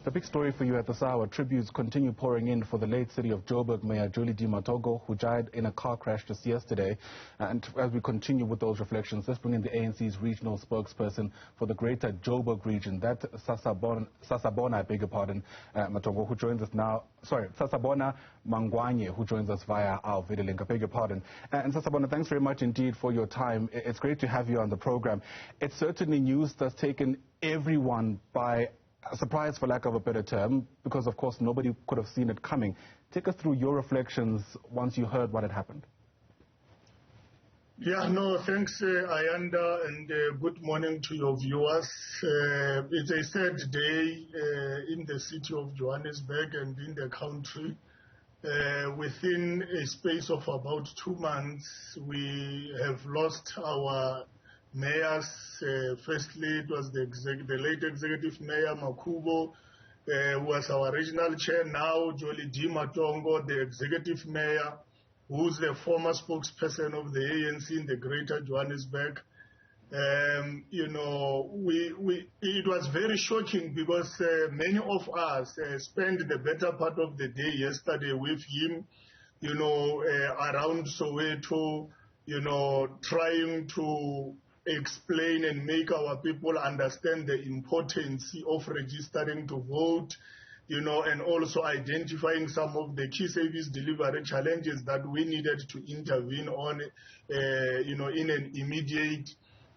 The big story for you at this hour, tributes continue pouring in for the late City of Joburg Mayor Jolidee Matongo, who died in a car crash just yesterday. And as we continue with those reflections, let's bring in the ANC's regional spokesperson for the greater Joburg region, that Sasabona, I beg your pardon, Matongo, who joins us now. Sorry, Sasabona Manganye, who joins us via our video link. I beg your pardon. And Sasabona, thanks very much indeed for your time. It's great to have you on the program. It's certainly news that's taken everyone by surprise, for lack of a better term, because of course nobody could have seen it coming. Take us through your reflections once you heard what had happened. Yeah, no, thanks, Ayanda, and good morning to your viewers. It's a sad day in the city of Johannesburg and in the country. Within a space of about 2 months, we have lost our mayors. Firstly, it was the late executive mayor, Makubo, who was our regional chair. Now, Jolidee Matongo, the executive mayor, who's the former spokesperson of the ANC in the greater Johannesburg. It was very shocking because many of us spent the better part of the day yesterday with him, around Soweto, trying to explain and make our people understand the importance of registering to vote, and also identifying some of the key service delivery challenges that we needed to intervene on, in an immediate.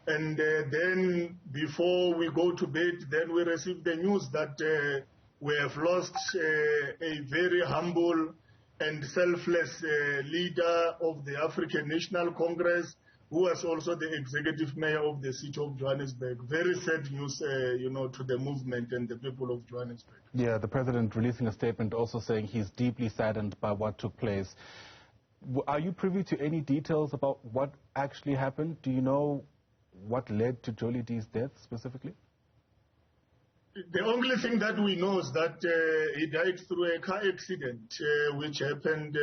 And then before we go to bed, then we received the news that we have lost a very humble and selfless leader of the African National Congress, who was also the executive mayor of the city of Johannesburg. Very sad news, to the movement and the people of Johannesburg. Yeah, the president releasing a statement also saying he's deeply saddened by what took place. Are you privy to any details about what actually happened? Do you know what led to Jolidee's death specifically? The only thing that we know is that he died through a car accident, which happened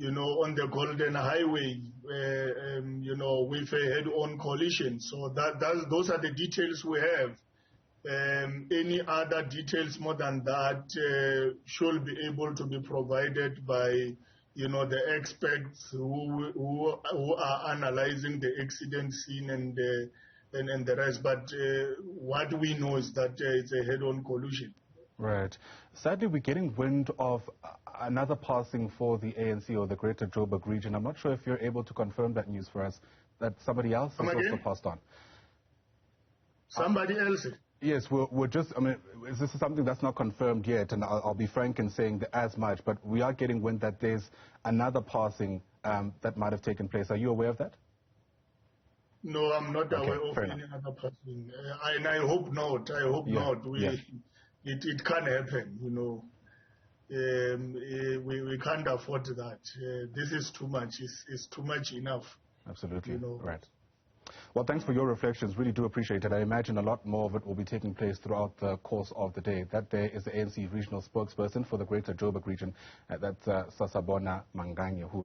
on the Golden Highway, with a head-on collision. So those are the details we have. Any other details more than that should be able to be provided by, the experts who are analyzing the accident scene and the rest. But what we know is that it's a head-on collision. Right. Sadly, we're getting wind of another passing for the ANC or the Greater Joburg region. I'm not sure if you're able to confirm that news for us, that somebody else has also passed on. Somebody else? Yes, we're just, this is something that's not confirmed yet, and I'll be frank in saying as much, but we are getting wind that there's another passing that might have taken place. Are you aware of that? No, I'm not aware of any other passing. And I hope not. I hope not. It can't happen, we can't afford that. This is too much. It's too much enough. Absolutely. Right. Well, thanks for your reflections. Really do appreciate it. I imagine a lot more of it will be taking place throughout the course of the day. That day is the ANC regional spokesperson for the Greater Joburg region. That's Sasabona Manganye, who